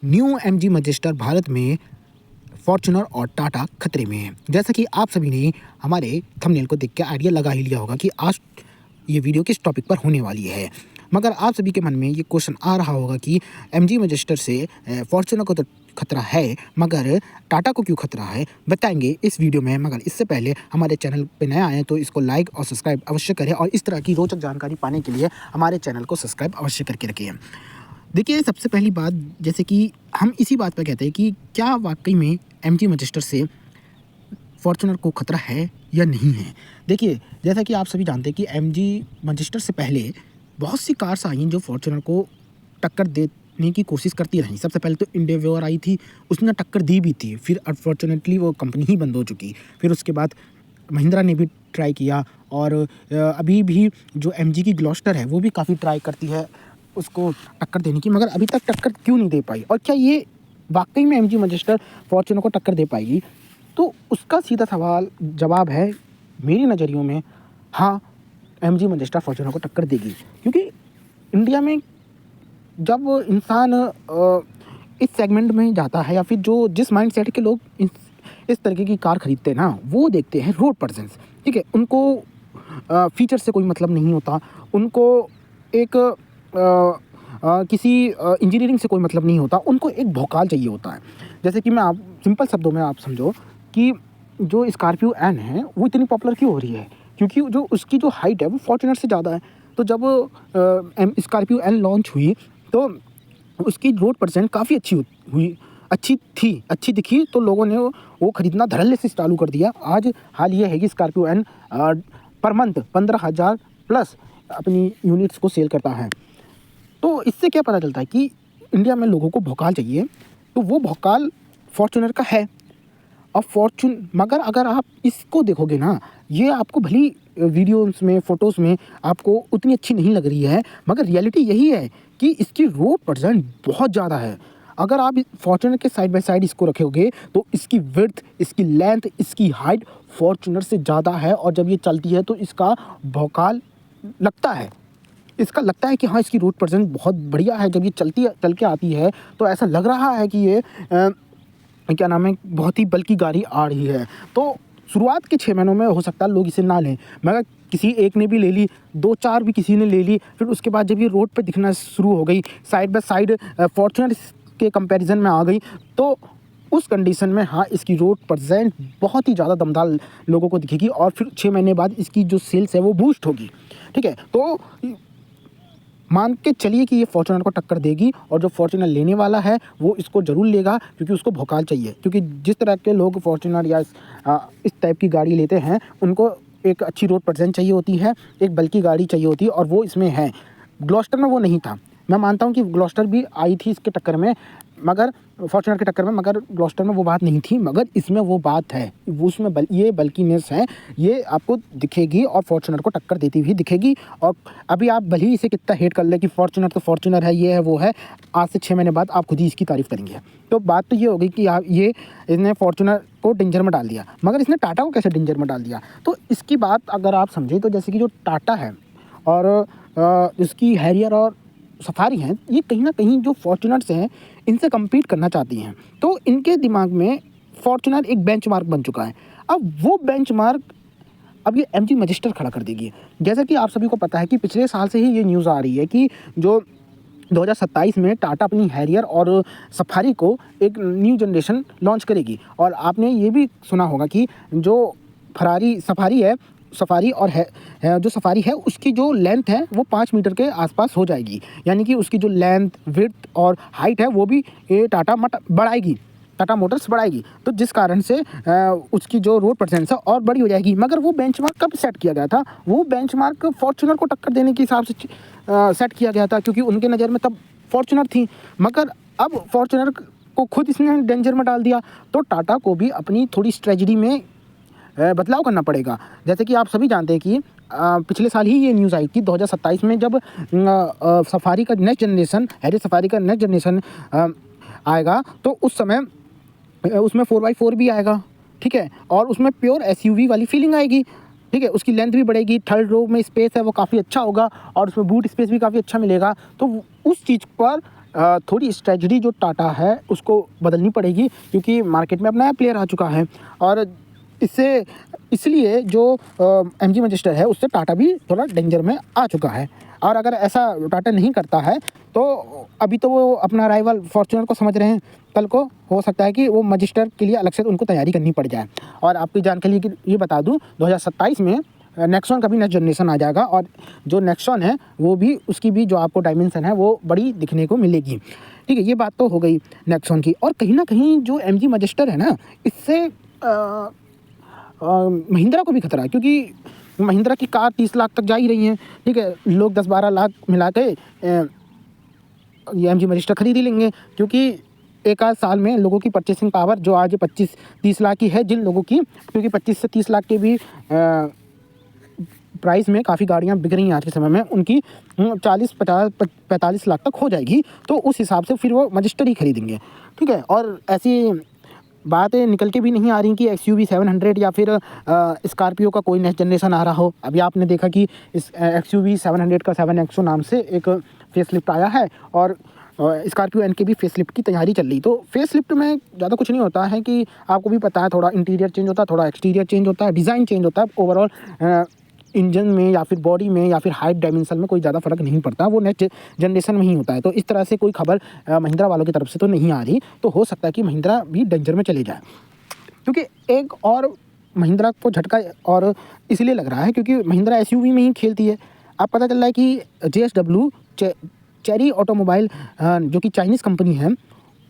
New MG magister Bharat में Fortuner और टाटा खतरे में है। जैसा कि आप सभी ने हमारे थंबनेल को देख के आइडिया लगा ही लिया होगा कि आज ये वीडियो किस टॉपिक पर होने वाली है, मगर आप सभी के मन में ये क्वेश्चन आ रहा होगा कि एमजी मैजिस्टर से फॉर्च्यूनर को तो खतरा है, मगर टाटा को क्यों खतरा है, बताएंगे इस वीडियो में। मगर इससे पहले हमारे चैनल पे नए आए तो इसको लाइक और सब्सक्राइब अवश्य करें और इस तरह की रोचक जानकारी पाने के लिए हमारे चैनल को सब्सक्राइब अवश्य करके रखें। देखिए, सबसे पहली बात, जैसे कि हम इसी बात पर कहते हैं कि क्या वाकई में एमजी मैजिस्टर से फॉर्च्यूनर को खतरा है या नहीं है। देखिए, जैसा कि आप सभी जानते हैं कि एमजी मैजिस्टर से पहले बहुत सी कार्स आई जो फॉर्च्यूनर को टक्कर देने की कोशिश करती रहीं। सबसे पहले तो इंडिवियर आई थी, उसने टक्कर दी भी थी, फिर अनफॉर्चुनेटली वो कंपनी ही बंद हो चुकी। फिर उसके बाद महिंद्रा ने भी ट्राई किया और अभी भी जो एमजी की ग्लॉस्टर है वो भी काफ़ी ट्राई करती है उसको टक्कर देने की, मगर अभी तक टक्कर क्यों नहीं दे पाई। और क्या ये वाकई में एमजी मैजिस्टर फॉर्च्यूनर को टक्कर दे पाएगी? तो उसका सीधा सवाल जवाब है मेरी नज़रियों में, हाँ, एमजी मैजिस्टर फॉर्च्यूनर को टक्कर देगी। क्योंकि इंडिया में जब इंसान इस सेगमेंट में जाता है या फिर जो जिस माइंड सेट के लोग इस तरीके की कार खरीदते हैं ना, वो देखते हैं रोड पर्सन्स। ठीक है, उनको फीचर से कोई मतलब नहीं होता, उनको एक किसी इंजीनियरिंग से कोई मतलब नहीं होता, उनको एक भौकाल चाहिए होता है। जैसे कि मैं आप सिंपल शब्दों में आप समझो कि जो स्कॉर्पियो एन है वो इतनी पॉपुलर क्यों हो रही है, क्योंकि जो उसकी जो हाइट है वो फॉर्च्यूनर से ज़्यादा है। तो जब स्कॉर्पियो एन लॉन्च हुई तो उसकी रोड परसेंट काफ़ी अच्छी दिखी, तो लोगों ने वो खरीदना धड़ल्ले से चालू कर दिया। आज हाल ये है कि Scorpio N per month 15,000 plus अपनी यूनिट्स को सेल करता है। तो इससे क्या पता चलता है कि इंडिया में लोगों को भौकाल चाहिए, तो वो भौकाल फॉर्च्यूनर का है। और मगर अगर आप इसको देखोगे ना, ये आपको भली वीडियोस में, फ़ोटोज़ में आपको उतनी अच्छी नहीं लग रही है, मगर रियलिटी यही है कि इसकी रोड परसेंट बहुत ज़्यादा है। अगर आप फॉर्च्यूनर के साइड बाय साइड इसको रखोगे तो इसकी विड्थ, इसकी लेंथ, इसकी हाइट फॉर्च्यूनर से ज़्यादा है। और जब ये चलती है तो इसका भौकाल लगता है कि हाँ, इसकी रोड परसेंट बहुत बढ़िया है। जब ये चल के आती है तो ऐसा लग रहा है कि ये क्या नाम है, बहुत ही बल्कि गाड़ी आ रही है। तो शुरुआत के 6 महीनों में हो सकता है लोग इसे ना लें, मगर किसी एक ने भी ले ली, 2-4 भी किसी ने ले ली, फिर उसके बाद जब ये रोड पे दिखना शुरू हो गई, साइड बाय साइड फॉर्च्यूनर के कंपैरिजन में आ गई, तो उस कंडीशन में हाँ, इसकी रोड परसेंट बहुत ही ज़्यादा दमदार लोगों को दिखेगी और फिर 6 महीने बाद इसकी जो सेल्स है वो बूस्ट होगी। ठीक है, तो मान के चलिए कि ये फॉर्च्यूनर को टक्कर देगी और जो फॉर्च्यूनर लेने वाला है वो इसको ज़रूर लेगा, क्योंकि उसको भौकाल चाहिए। क्योंकि जिस तरह के लोग फॉर्च्यूनर या इस टाइप की गाड़ी लेते हैं, उनको एक अच्छी रोड परसेंट चाहिए होती है, एक बल्कि गाड़ी चाहिए होती है, और वो इसमें है। ग्लॉस्टर में वो नहीं था। मैं मानता हूँ कि ग्लॉस्टर भी आई थी इसके टक्कर में, मगर फॉर्च्यूनर के टक्कर में, मगर ग्लॉस्टर में वो बात नहीं थी, मगर इसमें वो बात है। वो उसमें ये बल्कीनेस है, ये आपको दिखेगी और फॉर्च्यूनर को टक्कर देती हुई दिखेगी। और अभी आप भले ही इसे कितना हेट कर ले कि फॉर्च्यूनर तो फॉर्च्यूनर है, ये है, वो है, आज से 6 महीने बाद आप खुद ही इसकी तारीफ़ करेंगे। तो बात तो ये होगी कि आप इसने फॉर्च्यूनर को डेंजर में डाल दिया, मगर इसने टाटा को कैसे डेंजर में डाल दिया? तो इसकी बात अगर आप समझें तो जैसे कि जो टाटा है और इसकी हैरियर और सफारी हैं, ये कहीं ना कहीं जो फॉर्च्यूनर्स हैं इनसे कम्पीट करना चाहती हैं। तो इनके दिमाग में फॉर्च्यूनर एक बेंचमार्क बन चुका है। अब वो बेंचमार्क अब ये एमजी मैजिस्टर खड़ा कर देगी। जैसा कि आप सभी को पता है कि पिछले साल से ही ये न्यूज़ आ रही है कि जो 2027 में टाटा अपनी हैरियर और सफारी को एक न्यू जनरेशन लॉन्च करेगी। और आपने ये भी सुना होगा कि जो सफारी और जो सफारी है उसकी जो लेंथ है वो 5 मीटर के आसपास हो जाएगी, यानी कि उसकी जो लेंथ, विड्थ और हाइट है वो भी टाटा मोटर्स बढ़ाएगी। तो जिस कारण से उसकी जो रोड परसेंट है और बड़ी हो जाएगी। मगर वो बेंचमार्क कब सेट किया गया था? वो बेंचमार्क फॉर्च्यूनर को टक्कर देने के हिसाब से सेट किया गया था, क्योंकि उनके नज़र में तब फॉर्च्यूनर थी। मगर अब फॉर्च्यूनर को खुद इसने डेंजर में डाल दिया, तो टाटा को भी अपनी थोड़ी स्ट्रेटजी में बदलाव करना पड़ेगा। जैसे कि आप सभी जानते हैं कि पिछले साल ही ये न्यूज़ आई थी 2027 में, जब सफारी का नेक्स्ट जनरेशन, हैरियर सफारी का नेक्स्ट जनरेशन आएगा, तो उस समय उसमें 4x4 भी आएगा। ठीक है, और उसमें प्योर एसयूवी वाली फीलिंग आएगी। ठीक है, उसकी लेंथ भी बढ़ेगी, थर्ड रो में स्पेस है वो काफ़ी अच्छा होगा और उसमें बूट स्पेस भी काफ़ी अच्छा मिलेगा। तो उस चीज़ पर थोड़ी स्ट्रेटजी जो टाटा है उसको बदलनी पड़ेगी, क्योंकि मार्केट में अपना प्लेयर आ चुका है। और इसलिए जो एमजी मैजिस्टर है उससे टाटा भी थोड़ा डेंजर में आ चुका है। और अगर ऐसा टाटा नहीं करता है तो अभी तो वो अपना राइवल फॉर्च्यूनर को समझ रहे हैं, कल को हो सकता है कि वो मैजिस्टर के लिए अलग से उनको तैयारी करनी पड़ जाए। और आपकी जानकारी के लिए ये बता दूं, 2027 में नेक्सॉन का भी नेक्स्ट जनरेशन आ जाएगा, और जो नेक्सॉन है वो भी, उसकी भी जो आपको डायमेंशन है वो बड़ी दिखने को मिलेगी। ठीक है, ये बात तो हो गई नेक्सॉन की। और कहीं ना कहीं जो एमजी मैजिस्टर है ना, इससे महिंद्रा को भी खतरा है, क्योंकि महिंद्रा की कार 30 लाख तक जा ही रही हैं। ठीक है, लोग 10-12 लाख मिला के ये एमजी मैजिस्टर खरीद ही लेंगे, क्योंकि एक आध साल में लोगों की परचेसिंग पावर जो आज 25-30 लाख की है, जिन लोगों की, क्योंकि 25 से 30 लाख के भी प्राइस में काफ़ी गाड़ियाँ बिक रही हैं आज के समय में, उनकी 40-50-45 लाख तक हो जाएगी। तो उस हिसाब से फिर वो मैजिस्टर ही खरीदेंगे। ठीक है, और ऐसी बातें निकल के भी नहीं आ रही कि XUV 700 या फिर स्कॉर्पियो का कोई नेक्स्ट जनरेशन आ रहा हो। अभी आपने देखा कि इस XUV 700 का 7XO नाम से एक फेसलिफ्ट आया है, और स्कॉर्पियो एन के भी फेसलिफ्ट की तैयारी चल रही। तो फेसलिफ्ट में ज़्यादा कुछ नहीं होता है, कि आपको भी पता है, थोड़ा इंटीरियर चेंज होता है, थोड़ा एक्सटीरियर चेंज होता है, डिज़ाइन चेंज होता है, ओवरऑल इंजन में या फिर बॉडी में या फिर हाइट डायमेंशन में कोई ज़्यादा फर्क नहीं पड़ता, वो नेक्स्ट जनरेशन में ही होता है। तो इस तरह से कोई खबर महिंद्रा वालों की तरफ से तो नहीं आ रही। तो हो सकता है कि महिंद्रा भी डेंजर में चले जाए, क्योंकि एक और महिंद्रा को झटका और इसलिए लग रहा है क्योंकि महिंद्रा SUV में ही खेलती है। अब पता चल रहा है कि JSW चेरी ऑटोमोबाइल जो कि चाइनीज़ कंपनी है,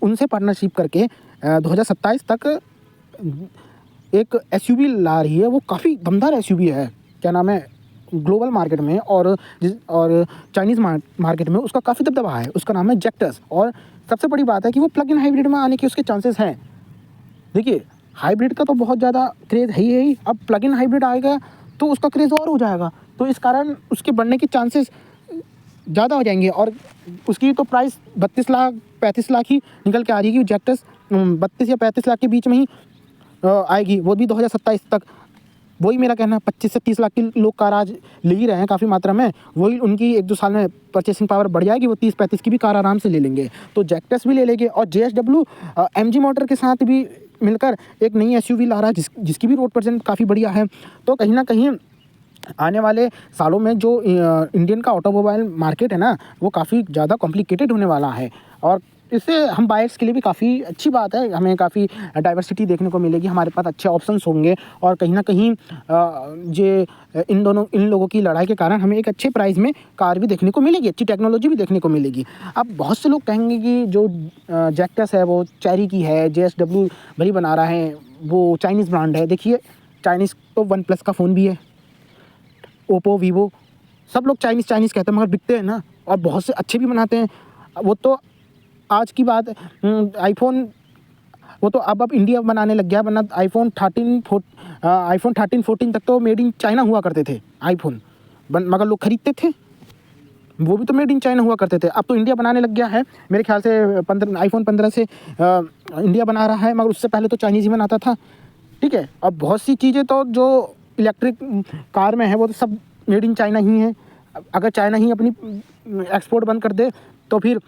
उनसे पार्टनरशिप करके 2027 तक एक SUV ला रही है। वो काफ़ी दमदार SUV है, क्या नाम है, ग्लोबल मार्केट में और चाइनीज़ मार्केट में उसका काफ़ी दबदबा है। उसका नाम है जैक्टस। और सबसे बड़ी बात है कि वो प्लग इन हाइब्रिड में आने के उसके चांसेस हैं। देखिए, हाइब्रिड का तो बहुत ज़्यादा क्रेज़ है ही, अब प्लग इन हाइब्रिड आएगा तो उसका क्रेज़ और हो जाएगा। तो इस कारण उसके बढ़ने के चांसेस ज़्यादा हो जाएंगे। और उसकी तो प्राइस 32 लाख 35 लाख ही निकल के आ रही है कि जैक्टस 32 या 35 लाख के बीच में ही आएगी, वो भी 2027 तक। वही मेरा कहना है, 25 से 30 लाख की लोग कार आज ले ही रहे हैं काफ़ी मात्रा में। वही उनकी 1-2 साल में परचेसिंग पावर बढ़ जाएगी, वो 30-35 की भी कार आराम से ले लेंगे। तो जैक्टस भी ले लेंगे। और JSW MG मोटर के साथ भी मिलकर एक नई SUV ला रहा है, जिसकी भी रोड प्रेजेंट काफ़ी बढ़िया है। तो कहीं ना कहीं आने वाले सालों में जो इंडियन का ऑटोमोबाइल मार्केट है ना, वो काफ़ी ज़्यादा कॉम्प्लिकेटेड होने वाला है। और इससे हम बायर्स के लिए भी काफ़ी अच्छी बात है, हमें काफ़ी डाइवर्सिटी देखने को मिलेगी, हमारे पास अच्छे ऑप्शंस होंगे। और कहीं ना कहीं इन लोगों की लड़ाई के कारण हमें एक अच्छे प्राइस में कार भी देखने को मिलेगी, अच्छी टेक्नोलॉजी भी देखने को मिलेगी। अब बहुत से लोग कहेंगे कि जो जैक्टस है वो चेरी की है, JSW भली बना रहा है, वो चाइनीज़ ब्रांड है। देखिए, चाइनीज़ तो OnePlus का फ़ोन भी है, ओप्पो, वीवो, सब लोग चाइनीज़ कहते हैं, मगर बिकते हैं ना, और बहुत से अच्छे भी बनाते हैं। वो तो आज की बात, आईफोन वो तो अब इंडिया बनाने लग गया, वरना आईफोन 13 14 तक तो मेड इन चाइना हुआ करते थे आईफोन, मगर लोग खरीदते थे, वो भी तो मेड इन चाइना हुआ करते थे। अब तो इंडिया बनाने लग गया है, मेरे ख्याल से iPhone 15 से इंडिया बना रहा है, मगर उससे पहले तो चाइनीज़ ही बनाता था। ठीक है, अब बहुत सी चीज़ें तो जो इलेक्ट्रिक कार में है वो तो सब मेड इन चाइना ही है। अगर चाइना ही अपनी एक्सपोर्ट बंद कर दे तो फिर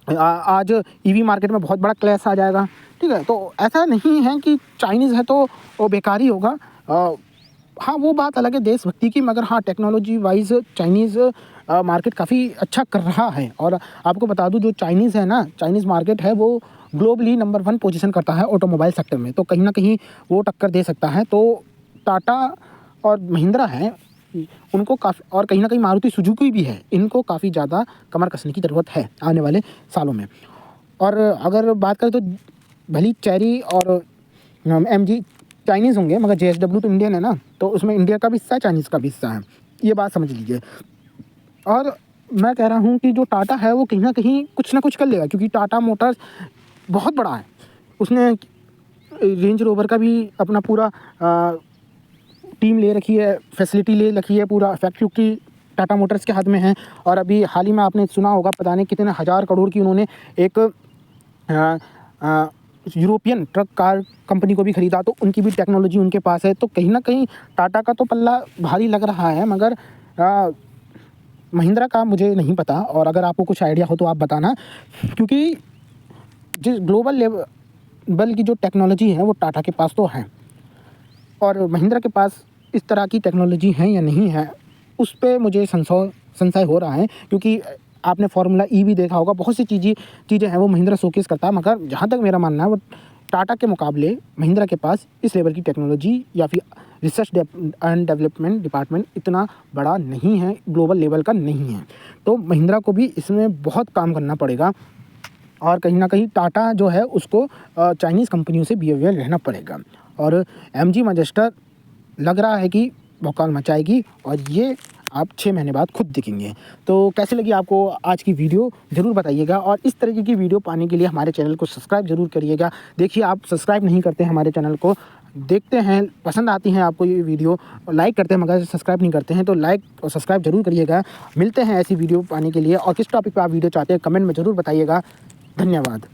आज EV मार्केट में बहुत बड़ा क्लैश आ जाएगा। ठीक है, तो ऐसा नहीं है कि चाइनीज़ है तो वो बेकार ही होगा। हाँ, वो बात अलग है देशभक्ति की, मगर हाँ, टेक्नोलॉजी वाइज चाइनीज़ मार्केट काफ़ी अच्छा कर रहा है। और आपको बता दूं, जो चाइनीज़ है ना, चाइनीज़ मार्केट है वो ग्लोबली नंबर 1 पोजीशन करता है ऑटोमोबाइल सेक्टर में। तो कहीं ना कहीं वो टक्कर दे सकता है। तो टाटा और महिंद्रा हैं, उनको काफ़ी, और कहीं ना कहीं मारुति सुजुकी भी है, इनको काफ़ी ज़्यादा कमर कसने की ज़रूरत है आने वाले सालों में। और अगर बात करें तो भली चेरी और MG चाइनीज़ होंगे, मगर JSW तो इंडियन है ना, तो उसमें इंडिया का भी हिस्सा है, चाइनीज़ का भी हिस्सा है, ये बात समझ लीजिए। और मैं कह रहा हूँ कि जो टाटा है वो कहीं ना कहीं कुछ ना कुछ कर लेगा, क्योंकि टाटा मोटर्स बहुत बड़ा है। उसने रेंज रोवर का भी अपना पूरा टीम ले रखी है, फैसिलिटी ले रखी है, पूरा फैक्ट्री टाटा मोटर्स के हाथ में है। और अभी हाल ही में आपने सुना होगा, पता नहीं कितने हज़ार करोड़ की उन्होंने एक यूरोपियन ट्रक कार कंपनी को भी ख़रीदा, तो उनकी भी टेक्नोलॉजी उनके पास है। तो कहीं ना कहीं टाटा का तो पल्ला भारी लग रहा है, मगर महिंद्रा का मुझे नहीं पता, और अगर आपको कुछ आइडिया हो तो आप बताना, क्योंकि जिस ग्लोबल लेवल की जो टेक्नोलॉजी है वो टाटा के पास तो है, और महिंद्रा के पास इस तरह की टेक्नोलॉजी है या नहीं है उस पे मुझे संशय हो रहा है। क्योंकि आपने फार्मूला ई भी देखा होगा, बहुत सी चीज़ें हैं वो महिंद्रा शोकेस करता है, मगर जहाँ तक मेरा मानना है वो टाटा के मुकाबले महिंद्रा के पास इस लेवल की टेक्नोलॉजी या फिर रिसर्च एंड डेवलपमेंट डिपार्टमेंट इतना बड़ा नहीं है, ग्लोबल लेवल का नहीं है। तो महिंद्रा को भी इसमें बहुत काम करना पड़ेगा, और कहीं ना कहीं टाटा जो है उसको चाइनीज़ कंपनियों से बिहेवियर रहना पड़ेगा। और MG मैजेस्टर लग रहा है कि भौकाल मचाएगी, और ये आप 6 महीने बाद खुद दिखेंगे। तो कैसी लगी आपको आज की वीडियो ज़रूर बताइएगा, और इस तरीके की वीडियो पाने के लिए हमारे चैनल को सब्सक्राइब ज़रूर करिएगा। देखिए, आप सब्सक्राइब नहीं करते हैं हमारे चैनल को, देखते हैं पसंद आती हैं आपको ये वीडियो, लाइक करते हैं मगर सब्सक्राइब नहीं करते हैं, तो लाइक और सब्सक्राइब ज़रूर करिएगा। मिलते हैं ऐसी वीडियो पाने के लिए, और किस टॉपिक पर आप वीडियो चाहते हैं कमेंट में ज़रूर बताइएगा। धन्यवाद।